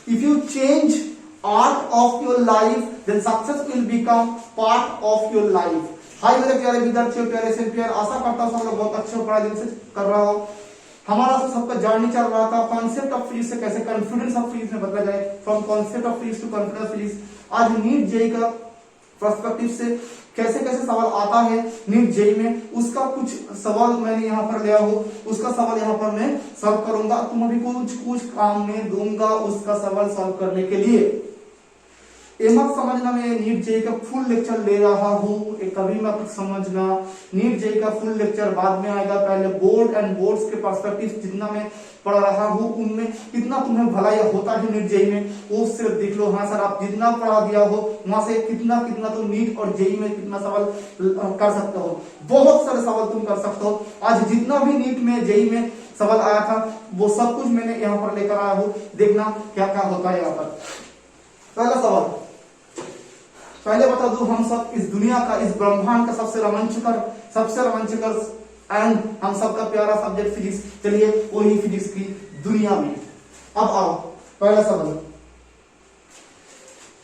If you change art of your life, then success will become part of your life. हाय मेरे प्यारे विद्यार्थियों, प्यारे से प्यार, आशा करता हूँ सब लोग बहुत अच्छे पढ़ाई दिन से कर रहा हो। हमारा तो सबका जर्नी चल रहा था कॉन्सेप्ट ऑफ फिजिक्स से कैसे कॉन्फिडेंस ऑफ फिजिक्स में बदला जाए, from concept of physics to confidence physics. आज नीट जेई का पर्सपेक्टिव से कैसे कैसे सवाल आता है नीट जेई में, उसका कुछ सवाल मैंने यहाँ पर लिया हो, उसका सवाल यहाँ पर मैं सॉल्व करूंगा। तुम अभी कुछ काम में दूंगा उसका सवाल सॉल्व करने के लिए। ये मत समझना मैं नीट जेई का फुल लेक्चर ले रहा हूँ, कभी मत समझना। नीट जेई का फुल लेक्चर बाद में आएगा। पहले बोर्ड एंड बोर्ड्स के पर्सपेक्टिव जितना मैं पढ़ रहा हूँ उनमें कितना तुम्हें भलाई होता है नीट जेई में, वो सिर्फ देख लो। हाँ सर, आप जितना पढ़ा दिया हो वहां से कितना कितना तो नीट और जेई में कितना सवाल कर सकते हो, बहुत सारे सवाल तुम कर सकते हो। आज जितना भी नीट में जेई में सवाल आया था वो सब कुछ मैंने यहाँ पर लेकर आया हूँ। देखना क्या क्या होता है यहाँ पर। पहला सवाल, पहले बता दूं, हम सब इस दुनिया का, इस ब्रह्मांड का सबसे रोमांचकर एंड हम सबका प्यारा सब्जेक्ट फिजिक्स। चलिए वही फिजिक्स की दुनिया में अब आओ। पहला सवाल,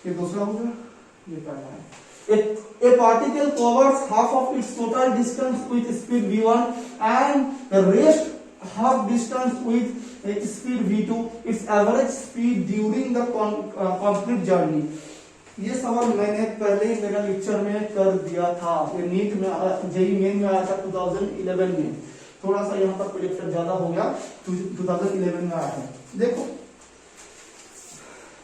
ये दूसरा हो गया, ये पहला है। A particle covers half of its total distance with speed v1 and the rest half distance with speed v2. Its average speed during the complete journey. ये सवाल मैंने पहले ही मेरा लेक्चर में कर दिया था। ये नीट में जेई मेन में आया था 2011 में। थोड़ा सा यहाँ पर लेक्चर ज्यादा हो गया, 2011 में आया है। देखो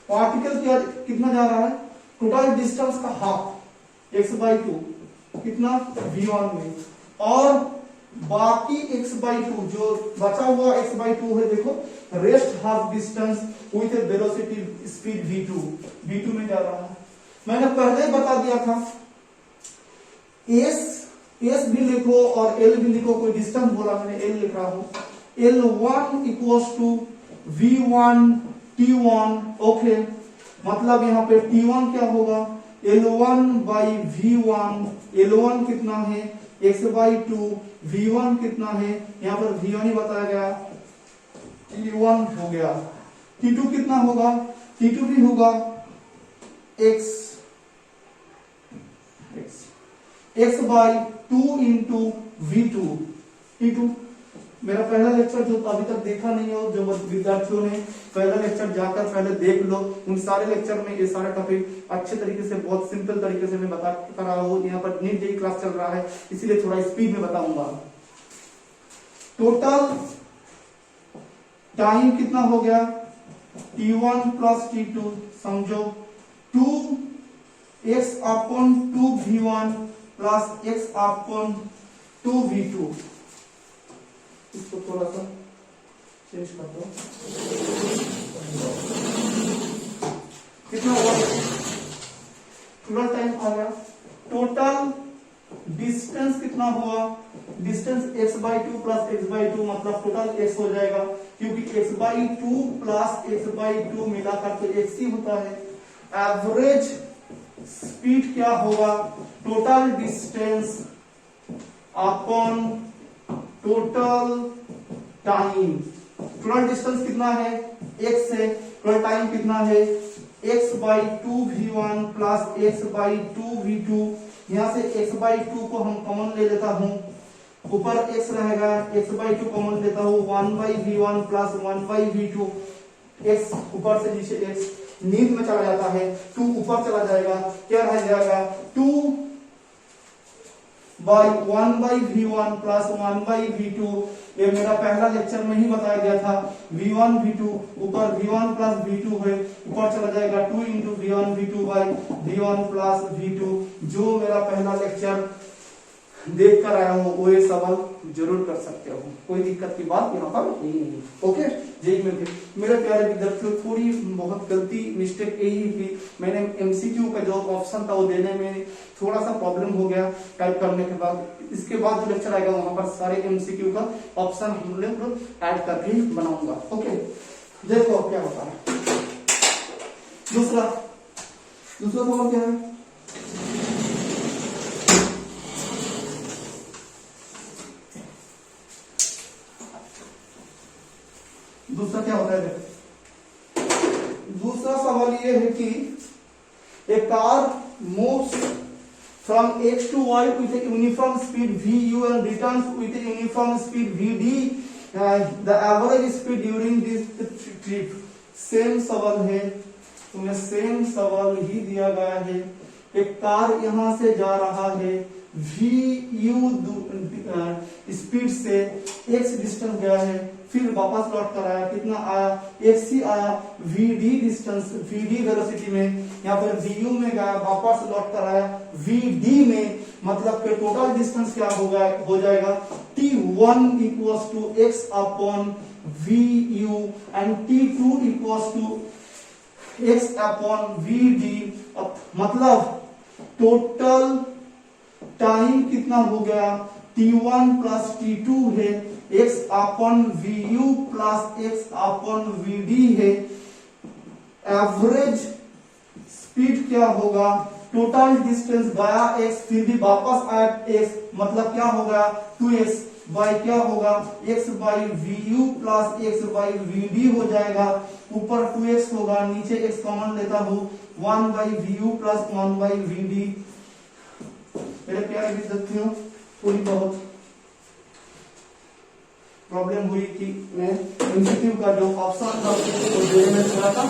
पार्टिकल क्या कितना जा रहा है, टोटल डिस्टेंस का हाफ x/2 कितना v1 में, और बाकी x/2 जो बचा हुआ x/2 है, देखो rest half distance with velocity speed v2 में जा रहा है। मैंने पहले ही बता दिया था, s भी लिखो और l भी लिखो, कोई डिस्टेंस बोला मैंने l लिख रहा हूं। L1 equals to v1 t1। Okay, मतलब यहाँ पे t1 क्या होगा, L1 बाई v1। L1 कितना है x/2, v1 कितना है, यहाँ पर v1 ही बताया गया, t1 हो गया। t2 कितना होगा, t2 भी होगा x/2 इंटू v2 t2। मेरा पहला लेक्चर जो अभी तक देखा नहीं हो, जो विद्यार्थियों ने पहला लेक्चर जाकर पहले देख लो, उन सारे लेक्चर में ये सारा टॉपिक अच्छे तरीके से, बहुत सिंपल तरीके से मैं बता कर रहा हूँ। यहाँ पर नीट जेई क्लास चल रहा है इसीलिए थोड़ा स्पीड में बताऊंगा। टोटल टाइम कितना हो गया, t1 प्लस t2, समझो 2x/2 v1 plus x/2 v2। इसको थोड़ा सा चेंज कर दो, कितना हुआ, टोटल टाइम आ गया। टोटल डिस्टेंस कितना हुआ, डिस्टेंस x/2 प्लस x/2 मतलब टोटल x हो जाएगा, क्योंकि x/2 प्लस x/2 मिलाकर तो x ही होता है। एवरेज स्पीड क्या होगा, total distance upon total time. Total distance कितना है x से, टोटल टाइम कितना है x/2 v1 plus x/2 v2। यहां से x/2 को हम कॉमन ले लेता हूं, ऊपर x रहेगा, x/2 कॉमन लेता हूं, 1/v1 प्लस 1/v2। x ऊपर से नीचे x नींद में चला जाता है, 2 ऊपर चला जाएगा, क्या रह जाएगा 2/1/v1 प्लस 1/v2। ये मेरा पहला लेक्चर में ही बताया गया था। v1 v2 ऊपर v1 प्लस v2 है, ऊपर चला जाएगा 2 into v1 v2 by v1 plus v2। जो मेरा पहला लेक्चर देख कर आया हो वो ये सवाल जरूर कर सकते हो, कोई दिक्कत की बात यहाँ पर नहीं। ओके, जेई में मेरे प्यारे विद्यार्थियों थोड़ी बहुत गलती मिस्टेक यही कि मैंने एमसीक्यू का जो ऑप्शन था वो देने में थोड़ा सा प्रॉब्लम हो गया टाइप करने के बाद। इसके बाद जो लेक्चर आएगा वहां पर सारे एमसीक्यू का ऑप्शन हम लोग ऐड करके बनाऊंगा। ओके, देखो क्या होता है। दूसरा सवाल क्या है, दूसरा क्या होता है, दूसरा सवाल ये है कि a car moves from X to Y with a uniform speed VU and returns with a uniform speed VD. The average speed during this trip. Same सवाल है, तुम्हें सेम सवाल ही दिया गया है। एक कार यहां से जा रहा है, VU स्पीड से X डिस्टेंस गया है, फिर वापस लौट कर आया, कितना आया, XC आया। VD डिस्टेंस, VD वेलोसिटी में, यहाँ पर VU में गया, वापस लौट कर आया VD में, मतलब कि टोटल डिस्टेंस क्या होगा, हो जाएगा T1 equals to X upon VU and T2 equals to X upon VD। मतलब टोटल टाइम कितना हो गया, T1 प्लस T2 है, X upon VU plus X upon VD है। एवरेज स्पीड क्या होगा, टोटल डिस्टेंस गया X, फिर भी वापस आया X, मतलब क्या होगा 2X बाई क्या होगा X by VU plus X by VD हो जाएगा। ऊपर 2X होगा, नीचे X कॉमन लेता हूं, 1 by VU plus 1 by VD। मेरे प्यारे विद्यार्थियों, थोड़ी बहुत प्रॉब्लम हुई कि मैं एमसीक्यू का जो ऑप्शन था वो देने में थोड़ा सा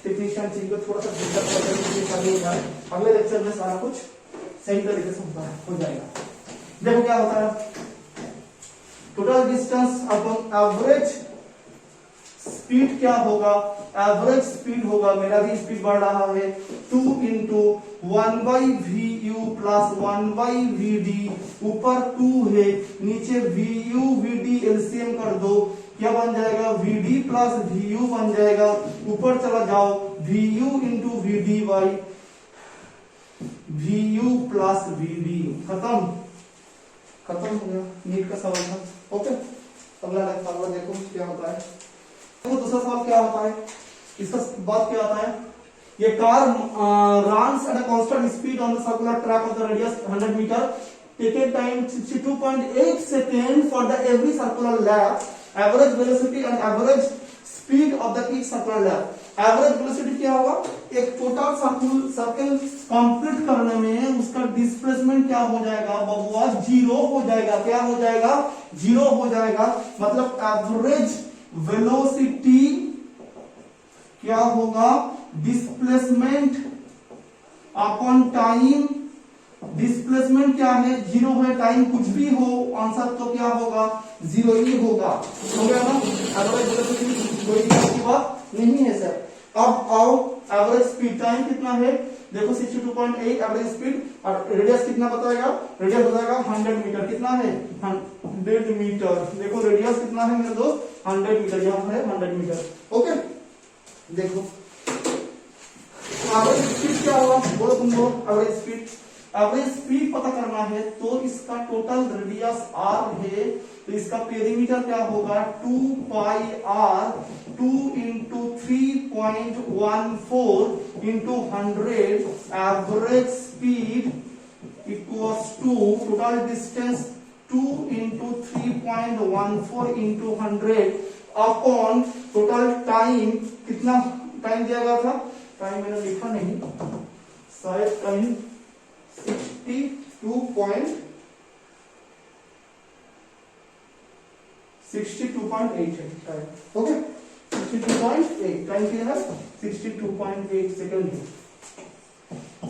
टेक्नीशियन चीज को थोड़ा सा दिक्कत करने जाए। अगले लेक्चर में सारा कुछ सही तरीके से हो जाएगा। देखो क्या होता है, total distance upon average speed क्या होगा, एवरेज स्पीड होगा, मेरा भी स्पीड बढ़ रहा है, 2 into 1 by VU plus 1 by VD। ऊपर 2 है, नीचे VU VD एलसीएम कर दो, क्या बन जाएगा, VD प्लस VU बन जाएगा। ऊपर चला जाओ, VU into VD by VU plus VD। खत्म हो गया, नीट का सवाल था। ओके, अगला सवाल देखो क्या होता है। तो दूसरा सवाल क्या होता है, इसका बात क्या होता है, ये car runs at a constant speed on the circular track of the radius 100 meter, taking time 62.8 seconds for the every circular lap, average velocity and average speed of the each circular lap। Average velocity क्या होगा, एक total circle complete करने में उसका displacement क्या हो जाएगा बबुआ, 0 हो जाएगा। क्या हो जाएगा, 0 हो जाएगा। मतलब एवरेज वेलोसिटी क्या होगा, डिस्प्लेसमेंट अपॉन टाइम। डिस्प्लेसमेंट क्या है, 0 है, टाइम कुछ भी हो आंसर तो क्या होगा, 0 ही होगा। हो गया ना, एवरेज वेलोसिटी कोई की बात नहीं है सर। अब आओ एवरेज स्पीड, टाइम कितना है, देखो 62.8 एवरेज स्पीड, और रेडियस कितना बताएगा, रेडियस बताएगा 100 मीटर। कितना है, 100 मीटर। देखो रेडियस कितना है मेरे दोस्त, 100 मीटर, यहाँ है 100 मीटर। ओके, देखो एवरेज स्पीड क्या होगा, बोलो तुमको एवरेज स्पीड। एवरेज स्पीड पता करना है तो इसका टोटल रेडियस r है, तो इसका पेरीमीटर क्या होगा, 2 pi r, 2 into 3.14 into 100। Average speed equals to total distance 2 into 3.14 into 100 upon total time. कितना टाइम दिया गया था, टाइम मैंने लिखा नहीं शायद, टाइम 62.8 है टाइम। ओके, 62.8 टाइम क्या है, 62.8 सेकंड है,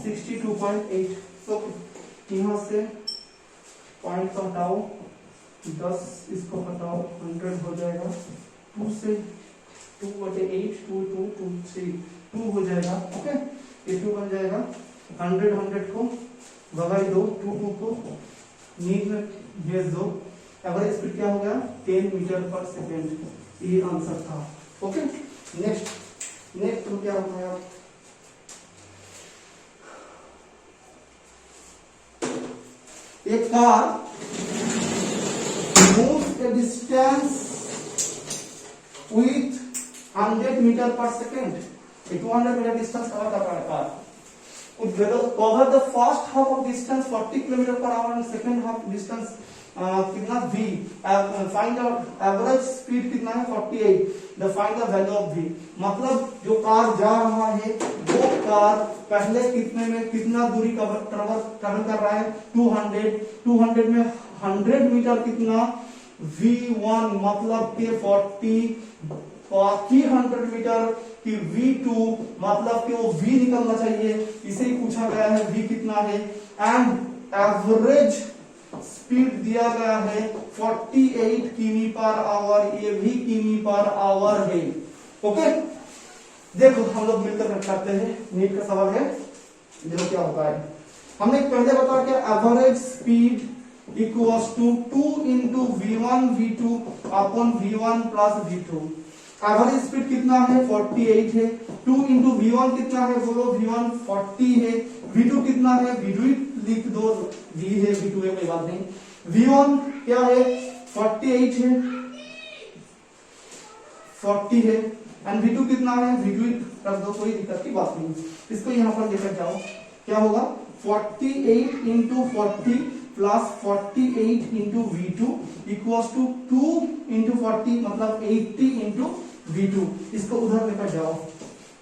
62.8। ओके, यहां से पॉइंट को हटाओ, 10 इसको हटाओ, 100 हो जाएगा। 2 से 2/8, 2 2 2 3 2 हो जाएगा। ओके, ये 2 बन जाएगा। 100 को भगाई दो, 2 2 को नीट में भेज दो। एवरेज स्पीड क्या हो गया, 10 मीटर पर सेकेंड। ये आंसर था। ओके, नेक्स्ट क्या होता है, एक car moves a distance with 100 metre per second. 200 metre distance cover कर रहा है car, cover the first half of distance 40 km per hour and second half distance कितना v, find out average speed कितना है 48, the find the value of v। मतलब जो car जा रहा है वो कार पहले कितने में कितना दूरी कवर कर रहा है 200 में 100 मीटर कितना v1 मतलब के 40, बाकी 100 मीटर की v2 मतलब कि वो v निकलना चाहिए, इसे ही पूछा गया है v कितना है। एंड एवरेज स्पीड दिया गया है 48 किमी पर आवर, ये भी किमी पर आवर है। ओके, देखो हम लोग मिलकर करते हैं, नीट का सवाल है, देखो क्या होता है। हमने पहले बता के average speed equals to 2 into v1 v2 upon v1 plus v2। Average speed कितना है 48 है, 2 इंटू v1 कितना है बोलो, v1 40 है, v2 कितना है, v2 लिख दो, v है v2 है कोई बात नहीं, v1 क्या है 48 है 40 है, एंड v2 कितना है, v2 रख दो, कोई दिक्कत की बात नहीं। इसको यहां पर लेकर जाओ, क्या होगा 48 into 40 plus 48 into v2 equals to 2 into 40 मतलब 80 इंटू v2। इसको उधर लेकर जाओ,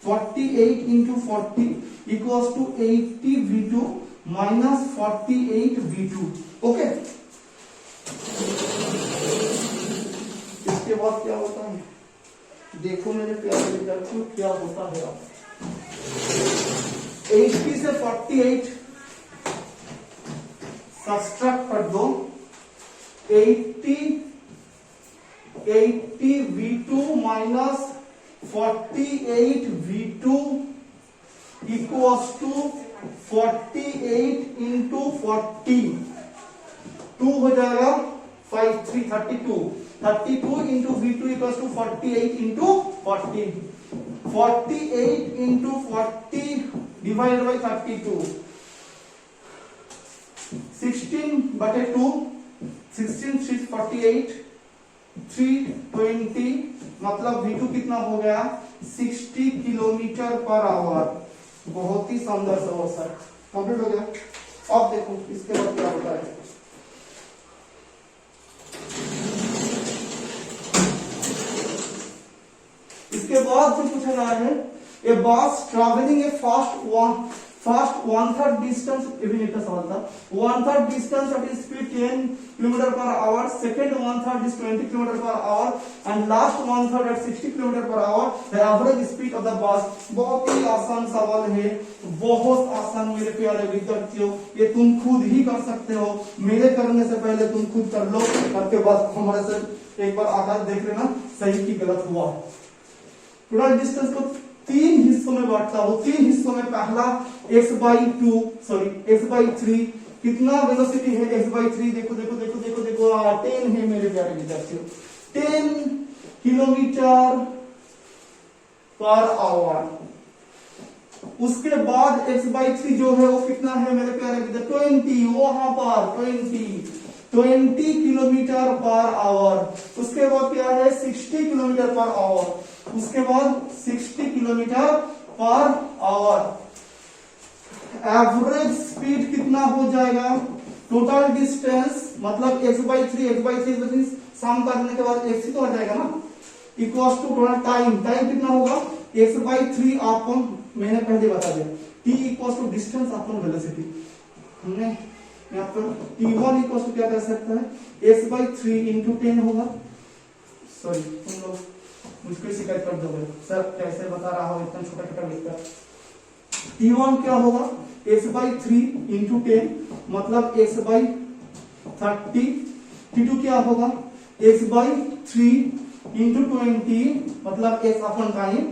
48 into 40 equals to 80 v2 minus 48 v2। Okay, इसके बाद क्या होता है देखो मेरे प्यारे विद्यार्थियों, क्या होता है। 80 से 48 सब्सट्रैक्ट कर दो, 80 v2 minus 48 v2 equals to 48 into 40, 2 हो जाएगा 5 3 32, 32 into v2 equals to 48 into 40, 48 into 40 divided by 32, 16/2, 16 6 48 320 मतलब v2 कितना हो गया 60 किलोमीटर पर आवर। बहुत ही शानदार सवाल सर, कंप्लीट हो गया। अब देखो इसके बाद क्या होता है। इसके बाद जो पूछा गया है, a bus travelling a fast 1/3 डिस्टेंस, इवन का सवाल था, 1/3 डिस्टेंस at speed 10 kilometre per hour, second 1/3 is 20 kilometre per hour and last 1/3 at 60 kilometre per hour, the average speed of the bus. बहुत ही आसान सवाल है, बहुत आसान मेरे प्यारे विद्यार्थियों, ये तुम खुद ही कर सकते हो। मेरे करने से पहले तुम खुद कर लो, करके बाद हमारे से एक बार आकर देख लेना सही की गलत हुआ। टोटल डिस्टेंस को 3 हिस्सों में बांटता हूं, 3 हिस्सों में पहला x/3 कितना वेलोसिटी है x/3, देखो देखो देखो देखो देखो 10 है मेरे प्यारे विद्यार्थियों, 10 किलोमीटर पर आवर। उसके बाद x/3 जो है वो कितना है मेरे प्यारे विद्यार्थियों 20, वहां पर 20 किलोमीटर पर आवर। उसके बाद क्या है 60 किलोमीटर पर आवर, उसके बाद 60 kilometre per our. Average speed कितना हो जाएगा, टोटल डिस्टेंस मतलब x/3 सम करने के बाद x तो आ जाएगा ना, इक्वल्स टू टोटल टाइम कितना होगा x/3 अपॉन, मैंने पहले बता दिया t equals to distance upon velocity. हमने यहाँ पर t1 इक्वल्स टू क्या कर सकते हैं x/3 इंटू 10 होगा। सॉरी तुम लोग मुझको शिकायत कर दोगे सर कैसे बता रहा हो इतना छोटा छोटा लिखकर। t1 क्या होगा x/3 इंटू 10 मतलब x/30, t2 क्या होगा x/3 इंटू 20 मतलब x upon time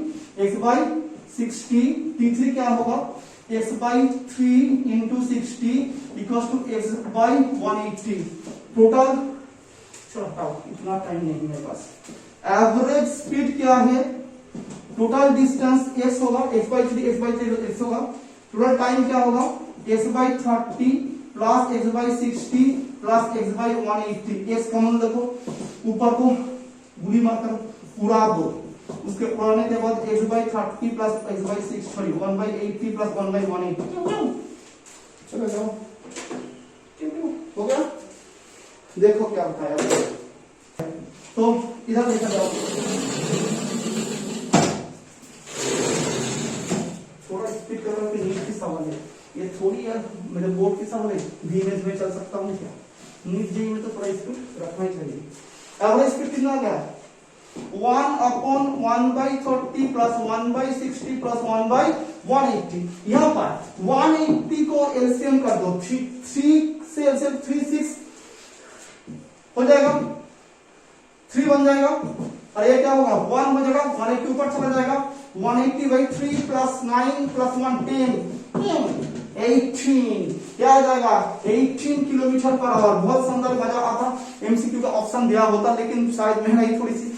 x/60, t3 क्या होगा x/3 into 60 equals to x/180। Total चलो इतना टाइम नहीं मेरे पास। एवरेज स्पीड क्या है, टोटल डिस्टेंस x होगा x/3 x होगा, टोटल टाइम क्या होगा x/30 plus x/60 plus x/180। x common देखो, ऊपर को गुली मारकर पूरा दो, उसके उड़ाने के बाद x/30 plus x/6 sorry 1/80 plus 1/180। चलो जाओ हो गया। देखो क्या होता है। तो इधर देखा जाओ, थोड़ा स्पीड करो कि नीट की सवाल है ये, थोड़ी यार मेरे बोर्ड की सवाल है, धीमे धीमे चल सकता हूँ क्या, नीट जी में तो थोड़ा स्पीड रखना ही चाहिए। एवरेज स्पीड कितना आ गया, 1/1/30 प्लस 1/60 प्लस 1/180। यहाँ पर 180 को एलसीएम कर दो, 3 से एलसीएम 3 6 हो जाएगा, 3 बन जाएगा, और ये क्या होगा 1 हो जाएगा, 180 ऊपर चला जाएगा, 180/3 प्लस 9 प्लस 1 10 18 क्या आ जाएगा 18 किलोमीटर पर आवर। बहुत सुंदर, मजा आता, एमसीक्यू का ऑप्शन दिया होता, लेकिन शायद महंगाई थोड़ी सी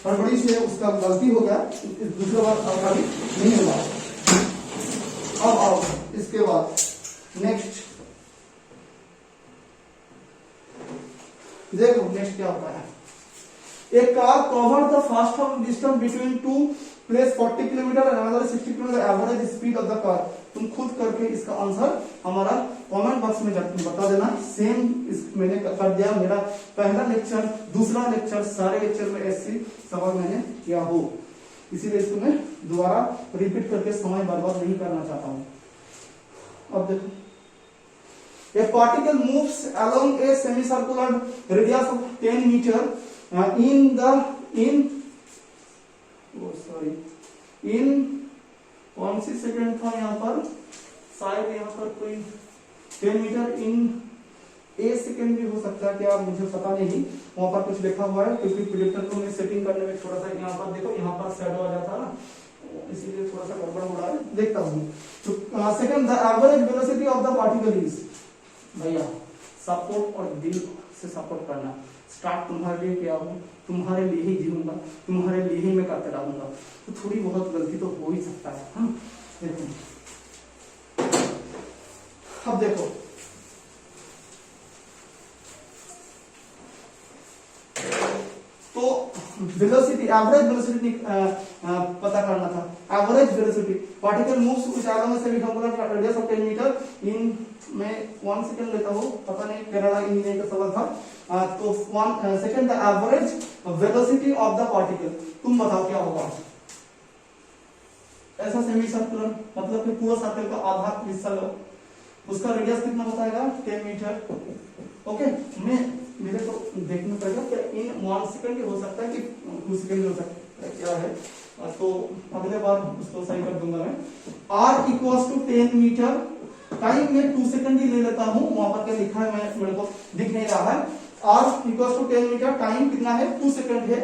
हड़बड़ी से उसका गलती हो गया, दूसरे बार कभी नहीं हुआ। अब आओ इसके बाद नेक्स्ट देखो, नेक्स्ट क्या होता है। A car covered the first half distance between two place 40 kilometre and another 60 kilometre, average speed of the car. तुम खुद करके इसका आंसर हमारा कमेंट बॉक्स में बता देना। सेम मैंने कर दिया, मेरा पहला लेक्चर दूसरा लेक्चर सारे लेक्चर में ऐसी सवाल मैंने किया हो, इसीलिए इसको मैं दोबारा रिपीट करके समय बर्बाद नहीं करना चाहता हूँ। अब देखो, a particle moves along a semicircular radius of 10 meter in कौन सी सेकंड था यहाँ पर, शायद यहाँ पर कोई 10 मीटर इन ए सेकंड भी हो सकता है क्या, मुझे पता नहीं, वहां पर कुछ लिखा हुआ है, क्योंकि प्रिडिक्टर को मैं सेटिंग करने में थोड़ा सा, यहाँ पर देखो यहाँ पर शैडो आ जाता है ना, इसीलिए थोड़ा सा गड़बड़ हो रहा है, देखता हूँ। तो second, the average velocity of the particle is, भैया सपोर्ट और दिल से सपोर्ट करना, स्टार्ट तुम्हारे लिए किया हूँ, तुम्हारे लिए ही जीऊंगा, तुम्हारे लिए ही मैं करते रहूंगा, तो थोड़ी बहुत गलती तो हो ही सकता है। हाँ देखो, अब देखो तो वेलोसिटी, एवरेज वेलोसिटी पता करना था। Average velocity particle moves which along a semiconductor radius of 10 meter in, मैं 1 सेकंड लेता हूँ, पता नहीं केरला इंजीनियरिंग का सवाल था। तो 1 second, the average velocity of the particle, तुम बताओ क्या होगा। ऐसा सेमी सर्कुलर मतलब कि पूरा सर्कल का आधा हिस्सा लो, उसका रेडियस कितना बताएगा 10 मीटर। ओके, मैं मेरे को देखना पड़ेगा कि इन 1 सेकंड हो सकता है कि 2 सेकंड हो सकता है, क्या है, तो अगले बार उसको सही कर दूंगा मैं। r equals to 10 metre, time में 2 सेकंड ही ले लेता हूं, वहां पर क्या लिखा है मैं मेरे को दिख नहीं रहा है। r equals to 10 metre, time कितना है 2 सेकंड है।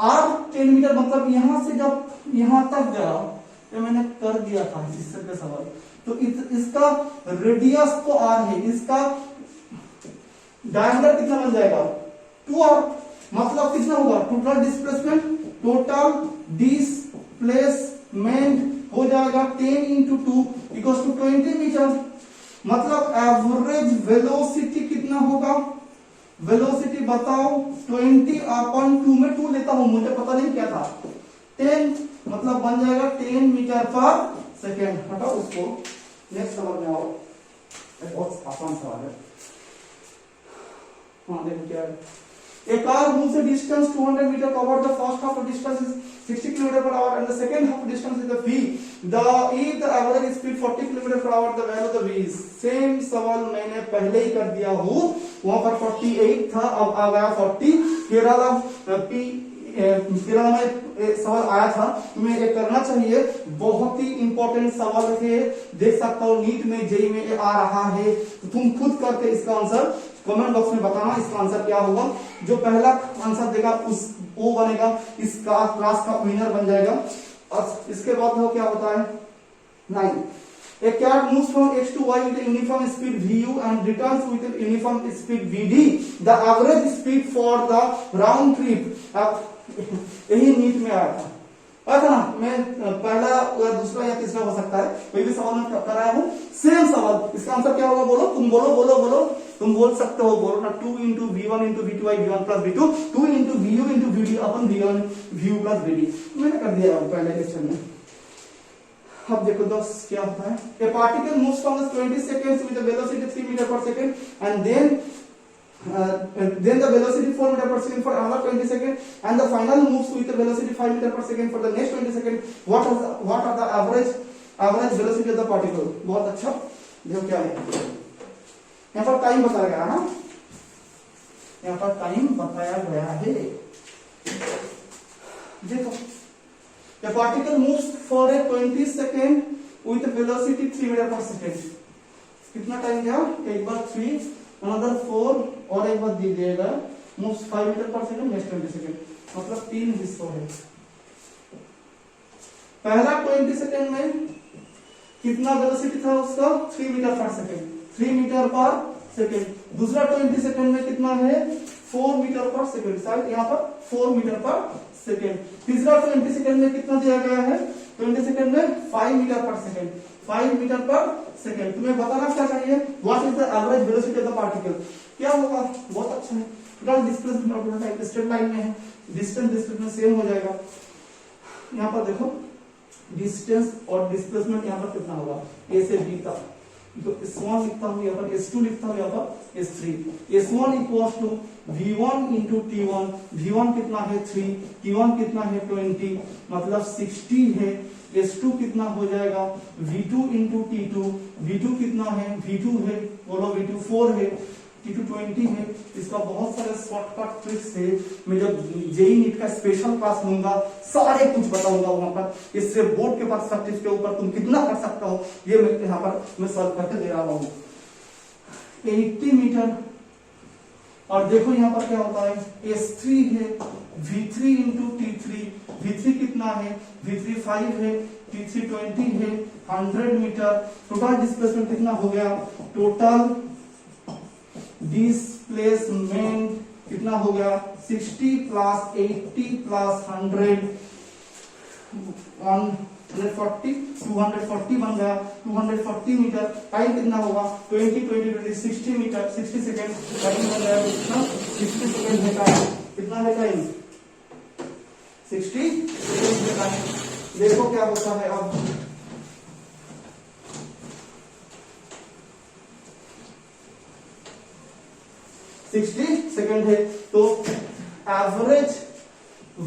r 10 मीटर मतलब यहां से जब यहां तक गया, ये मैंने कर दिया था इससे का सवाल, तो इसका रेडियस तो r है, इसका डायमीटर कितना बन जाएगा 2r, मतलब कितना होगा टोटल डिस्प्लेसमेंट, टोटल डिस्प्लेसमेंट हो जाएगा 10 इंटू 2 इक्वल्स टू 20 मीटर, मतलब एवरेज वेलोसिटी कितना होगा, वेलोसिटी बताओ 20/2 में 2 लेता हूं, मुझे पता नहीं क्या था, 10 मतलब बन जाएगा 10 मीटर पर सेकेंड। हटाओ उसको, नेक्स्ट सवाल में आओ, बहुत आसान सवाल है। हाँ देखो क्या है, a car moves a distance 200 meter, covered the first half of distance is 60 km per hour and the second half distance is the v, if the average speed 40 km per hour, the value of the v is, same सवाल मैंने पहले ही कर दिया हूँ, वहां पर 48 था, अब आ गया 40। केरला में सवाल आया था, तुम्हें ये करना चाहिए, बहुत ही इंपॉर्टेंट सवाल है, देख सकता हो नीट में जेई में ये आ रहा है, तो तुम खुद करके इसका आंसर कमेंट बॉक्स में बताना, इसका आंसर क्या होगा। जो पहला आंसर देगा उस वो बनेगा, इस क्लास का विनर बन जाएगा। और इसके बाद वो क्या होता है 9, a cat moves from x to y with a uniform speed vu and returns with a uniform speed vd, the average speed for the round trip, यही नीट में आया था ना, मैं पहला या दूसरा या तीसरा हो सकता है, कोई भी सवाल मैं कराया हूँ, सेम सवाल, इसका आंसर क्या होगा बोलो, तुम बोलो, तुम बोल सकते हो, बोलो ना, 2 into v1 into v2 v1 plus v2, 2 into vu into vd अपन v1 vu प्लस vd, मैंने कर दिया पहले क्वेश्चन में। अब देखो दोस्त क्या होता है, a particle moves from the 20 seconds with a velocity 3 meter per second and then then the velocity 4 meter per second for another 20 seconds, and the final moves with the velocity 5 meter per second for the next 20 seconds. What are the average velocity of the particle? बहुत अच्छा, देखो क्या है यहाँ पर time बताया गया है ना, यहाँ पर टाइम बताया गया है। देखो the particle moves for a 20 second with velocity 3 meter per second। कितना टाइम गया, एक बार 3 another 4 और एक बार दीजिएगा moves 5 मीटर पर सेकंड नेक्स्ट 20 सेकंड, मतलब 3 हिस्सों है। पहला 20 सेकंड में कितना वेलोसिटी था उसका, 3 मीटर पर सेकंड, 3 मीटर पर सेकंड। दूसरा 20 सेकंड में कितना है, 4 मीटर पर सेकंड, शायद यहाँ पर 4 मीटर पर सेकंड। तीसरा 20 सेकंड में कितना दिया गया है, 20 सेकंड में 5 मीटर पर सेकंड, 5 मीटर पर सेकंड। तुम्हें बताना क्या चाहिए, what is the average velocity of the particle, क्या होगा, बहुत अच्छा है। टोटल डिस्प्लेसमेंट और टोटल टाइम स्ट्रेट लाइन में है, डिस्टेंस डिस्प्लेसमेंट सेम हो जाएगा। यहाँ पर देखो डिस्टेंस और डिस्प्लेसमेंट यहाँ पर कितना होगा, ए से बी तक, तो S1 लिखता हूँ यहाँ पर, S2 लिखता हूँ यहाँ पर, S3। S1 equals to V1 into T1, V1 कितना है 3, T1 कितना है 20, मतलब 60 है। S2 कितना हो जाएगा, V2 इंटू T2, V2 कितना है, V2 है, बोलो V2 4 है, T2 20 है। इसका बहुत सारे शॉर्टकट ट्रिक्स है, मैं जब जेई नीट का स्पेशल क्लास लूंगा सारे कुछ बताऊंगा वहां पर। इससे बोर्ड के पर्सपेक्टिव के ऊपर तुम कितना कर सकता हो ये मैं यहाँ पर मैं सॉल्व करके दे रहा हूँ। 80 मीटर, और देखो यहाँ पर क्या होता है, S3 है, V3 इंटू T3, V3 कितना है, V3 5 है, T3 20 है, 100 मीटर। टोटल डिस्प्लेसमेंट कितना हो गया, टोटल डिस्प्लेसमेंट कितना हो गया, 60 प्लस 80 प्लस 100, 140, 240 बन गया, 240 मीटर। टाइम कितना होगा, 20 60 मीटर, 60 सेकेंड टाइम बन गया, कितना 60 सेकेंड है टाइम, कितना है टाइम 60 सेकेंड है टाइम। देखो क्या होता है अब, सेकेंड है, तो एवरेज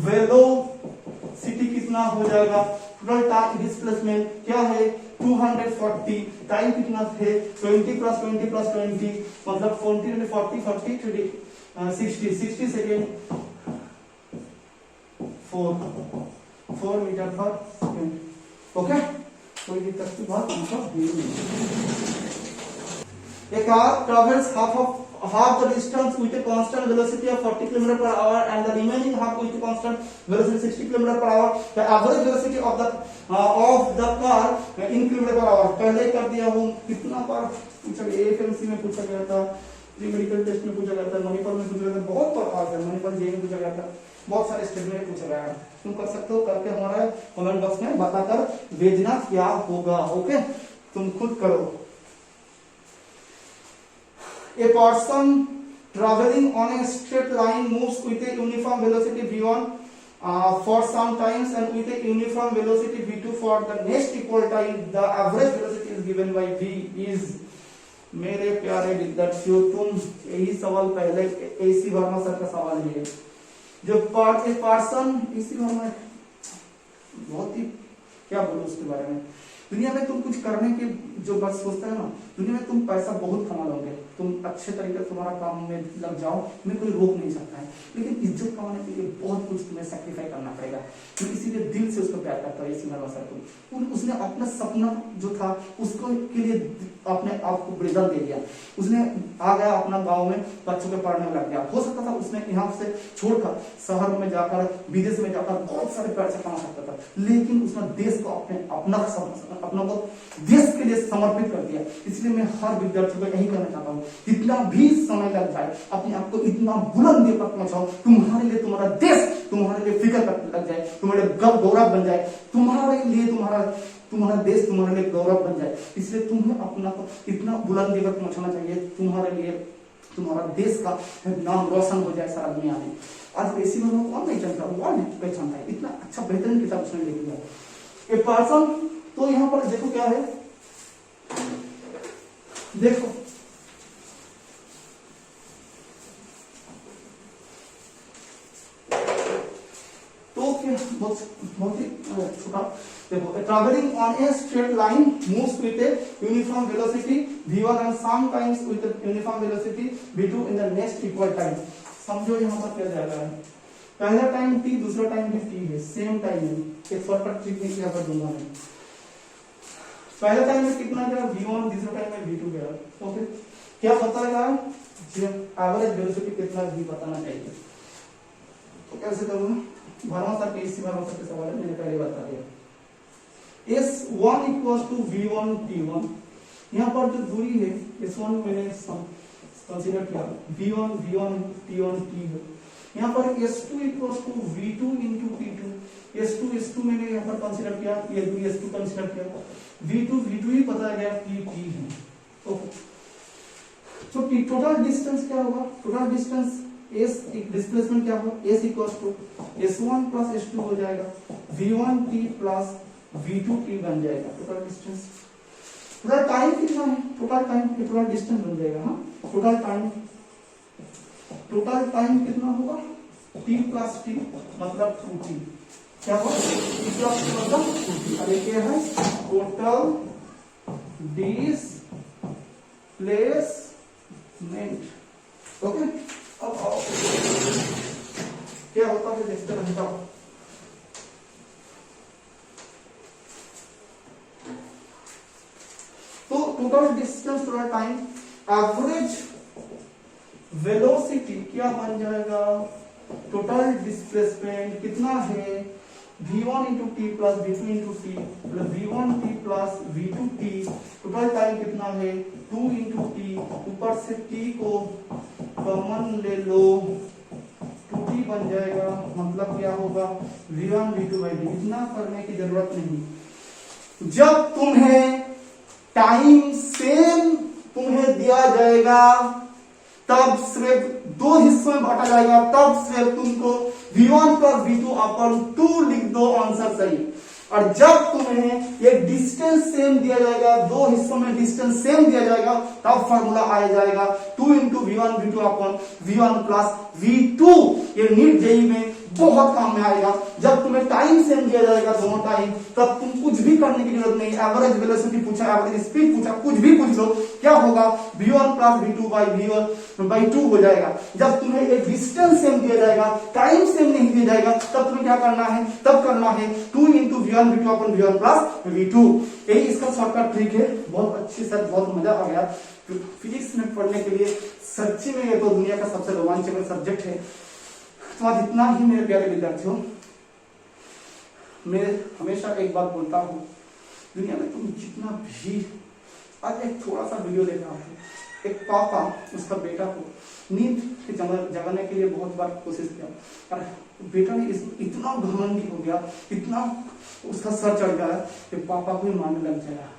वेलोसिटी कितना हो जाएगा, टोटल टाइम डिस्प्लेसमेंट क्या है 240, टाइम कितना है 20 प्लस 20 प्लस 20, मतलब 40 40 60 second, 4 metre per second. Okay, कोई दिक्कत की बात नहीं। A car travels half the distance with a constant velocity of 40 km per hour and the remaining half with a constant velocity 60 km per hour. The average velocity of the car in km per hour. पहले कर दिया हूँ, कितना बार पूछा गया, AFMC में पूछा गया था, प्री मेडिकल टेस्ट में पूछा गया था, मणिपुर में पूछा गया था, बहुत प्रकार से मणिपुर जेई में पूछा गया था, बहुत सारे स्टेट में पूछा गया है। तुम कर सकते हो, करके हमारा कमेंट बॉक्स में बताकर भेजना क्या होगा। ओके, तुम खुद करो। A person traveling on a straight line moves with a uniform velocity v1 for some times and with a uniform velocity v2 for the next equal time. The average velocity is given by v is। मेरे प्यारे विद्यार्थियों, तुम यही सवाल पहले AC Verma sir का सवाल है, जो पर्सन एसी वर्मा बहुत ही क्या बोलो उसके बारे में। दुनिया में तुम कुछ करने की जो बात सोचता है ना, दुनिया में तुम पैसा बहुत कमा लोगे, तुम अच्छे तरीके से तुम्हारा काम में लग जाओ, तुम्हें कोई रोक नहीं सकता है, लेकिन इज्जत कमाने के लिए बहुत कुछ तुम्हें सैक्रिफाइस करना पड़ेगा। तो इसीलिए दिल से उसको प्यार करता है सिंगर सर को। उसने अपना सपना जो था उसको के लिए अपने आप को बलिदान दे दिया। उसने आ गया अपना गाँव में, बच्चों के पढ़ने में लग गया। हो सकता था उसने यहाँ से छोड़कर शहर में जाकर, विदेश में जाकर बहुत सारे पैसे कमा सकता था, लेकिन उसने देश को अपना को देश के लिए समर्पित कर दिया। इसलिए मैं हर विद्यार्थी को यही कहना चाहता हूँ, जितना भी समय लग जाए अपने आप को इतना बुलंदी पर पहुंचाओ, तुम्हारे लिए तुम्हारा देश तुम्हारे लिए फिक्र लग जाए, तुम्हारे गौरव बन जाए, तुम्हारे लिए तुम्हारा देश तुम्हारे लिए गौरव बन जाए। इसलिए तुम्हें अपना को इतना बुलंदी पर पहुंचाना चाहिए, तुम्हारे लिए तुम्हारा देश का नाम रोशन हो जाए सारा दुनिया में। आज ऐसी में कौन नहीं जानता, वर्ल्ड पहचानता है, इतना अच्छा बेहतरीन किताब उसने लिखी है। ए पर्सन, तो यहां पर देखो क्या है, देखो बहुत ही छोटा देखो, travelling on a straight line moves with a uniform velocity v1 and some times with uniform velocity v2 in the next equal time. समझो यहाँ पर क्या जाएगा, पहला टाइम t, दूसरा टाइम भी t है, सेम टाइम है। एक शॉर्टकट ट्रिक नहीं यहाँ पर दूंगा मैं। पहला टाइम में कितना गया v1, दूसरा टाइम में v2 गया। ओके, क्या पता लगा, एवरेज वेलोसिटी कितना भी बताना चाहिए। तो कैसे करूंगा, भरोसा के इसी भरोसा के सवाल है, मैंने पहले बता दिया। S1 equals to v1 t1, यहाँ पर जो दूरी है S1 मैंने कंसीडर किया, v1 t1 t है। यहाँ पर S2 equals to v2 into t2, S2 मैंने यहाँ पर कंसीडर किया, ये दूरी S2 कंसीडर किया, v2 ही पता गया, t है। ओके, तो टोटल डिस्टेंस क्या होगा, टोटल डिस्टेंस S डिस्प्लेसमेंट क्या होगा, S equals to S1 plus S2 हो जाएगा, v1 t plus v2 t बन जाएगा टोटल डिस्टेंस। टोटल टाइम कितना है, टोटल टाइम टोटल डिस्टेंस बन जाएगा। हाँ, टोटल टाइम कितना होगा, t प्लस t मतलब 2t, क्या होगा t प्लस t मतलब 2t। अब ये है टोटल डिस्प्लेसमेंट। ओके, अब आओ क्या होता है देखते रहता हूं। तो total distance, total time, average velocity क्या बन जाएगा, टोटल डिस्प्लेसमेंट कितना है, v1 into T plus v2 into T plus v1 t plus v2 t। Total time कितना है 2 इंटू टी, ऊपर से t को कॉमन ले लो, 2t बन जाएगा। मतलब क्या होगा v1 v2 बाई d। इतना करने की जरूरत नहीं। जब तुम्हें टाइम सेम तुम्हें दिया जाएगा तब सिर्फ दो हिस्सों में बांटा जाएगा, तब सिर्फ तुमको v1 प्लस v2 अपन 2 लिख दो, आंसर सही। और जब तुम्हें ये डिस्टेंस सेम दिया जाएगा, दो हिस्सों में डिस्टेंस सेम दिया जाएगा, तब फॉर्मूला आ जाएगा 2 इंटू v1 v2 अपन v1 प्लस v2। ये नीट जेई में बहुत काम में आएगा। जब तुम्हें टाइम सेम दिया जाएगा दोनों टाइम, तब तुम कुछ भी करने की जरूरत नहीं। एवरेज वेलोसिटी पूछा, एवरेज स्पीड पूछा, कुछ भी पूछ लो, क्या होगा v1 plus v2 by v1 by 2 हो जाएगा। जब तुम्हें एक डिस्टेंस सेम दिया जाएगा, टाइम सेम नहीं दिया जाएगा, तब तुम्हें क्या करना है, तब करना है 2 इंटू v1 v2 अपन v1 प्लस v2। यही इसका शॉर्टकट ट्रिक है। बहुत अच्छी सर, बहुत मजा आ गया फिजिक्स में पढ़ने के लिए। सच्ची में ये तो दुनिया का सबसे रोमांचक सब्जेक्ट है। तो आज इतना ही मेरे प्यारे विद्यार्थियों। मैं हमेशा एक बात बोलता हूँ, दुनिया में तुम जितना भी, आज एक थोड़ा सा वीडियो देख रहा हूँ, एक पापा उसका बेटा को नींद के जगाने के लिए बहुत बार कोशिश किया, और बेटा ने इतना घमंडी हो गया, इतना उसका सर चढ़ गया कि पापा को ही मारने लग जाएगा।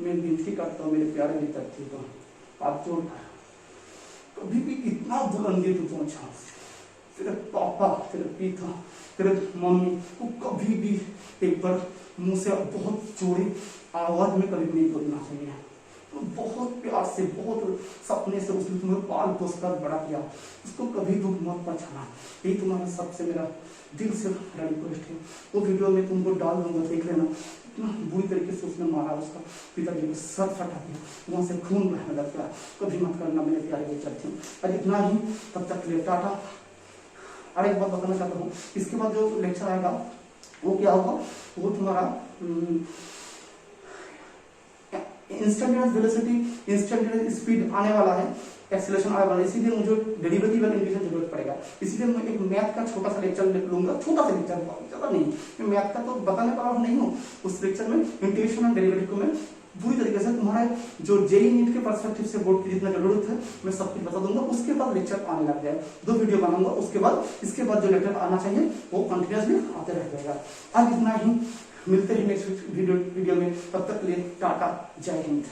मैं विनती करता हूँ मेरे प्यारे विद्यार्थी को, आप जोड़ कभी भी इतना बुलंदी तू पहुंचा, तेरे पापा, तेरे पिता, तेरे मम्मी को कभी भी एक बार मुंह से बहुत जोरी आवाज में कभी नहीं बोलना चाहिए। तो बहुत प्यार से, बहुत सपने से उसने तुम्हें पाल पोस कर बड़ा किया, उसको कभी दुख मत पहुंचाना। यही तुम्हारा सबसे मेरा दिल से रिक्वेस्ट है। वो वीडियो में तुमको डाल दूंगा, देख लेना। इतना बुरी तरीके से उसने मारा, उसका पिताजी को सर फटा दिया, वहां से खून बहने लग गया। कभी मत करना मेरे प्यारे विद्यार्थी। आज इतना ही, तब तक के लिए टाटा। और एक बात बताना चाहता हूँ, इसके बाद जो लेक्चर आएगा वो क्या होगा, वो तुम्हारा इंस्टेंटेनियस वेलोसिटी, इंस्टेंटेनियस स्पीड आने वाला है, एक्सीलरेशन आने वाला है। इसीलिए मुझे डेरिवेटिव एंड इंटीग्रेशन जरूरत पड़ेगा। इसीलिए मैं एक मैथ का छोटा सा लेक्चर लूंगा, छोटा सा लेक्चर, ज्यादा नहीं। मैं मैथ का तो बताने वाला नहीं हूँ। उस लेक्चर में इंटीग्रेशन एंड डेरिवेटिव को मैं पूरी तरीके से तुम्हारा जो जेई नीट के पर्सपेक्टिव से बोर्ड की जितना जरूरत है मैं सब कुछ बता दूंगा। उसके बाद लेक्चर आने लग जाए, 2 वीडियो बनाऊंगा। उसके बाद इसके बाद जो लेक्चर आना चाहिए वो कंटिन्यूअसली आते रह जाएगा। आज इतना ही, मिलते हैं नेक्स्ट वीडियो में। तब तक के लिए टाटा, जय हिंद।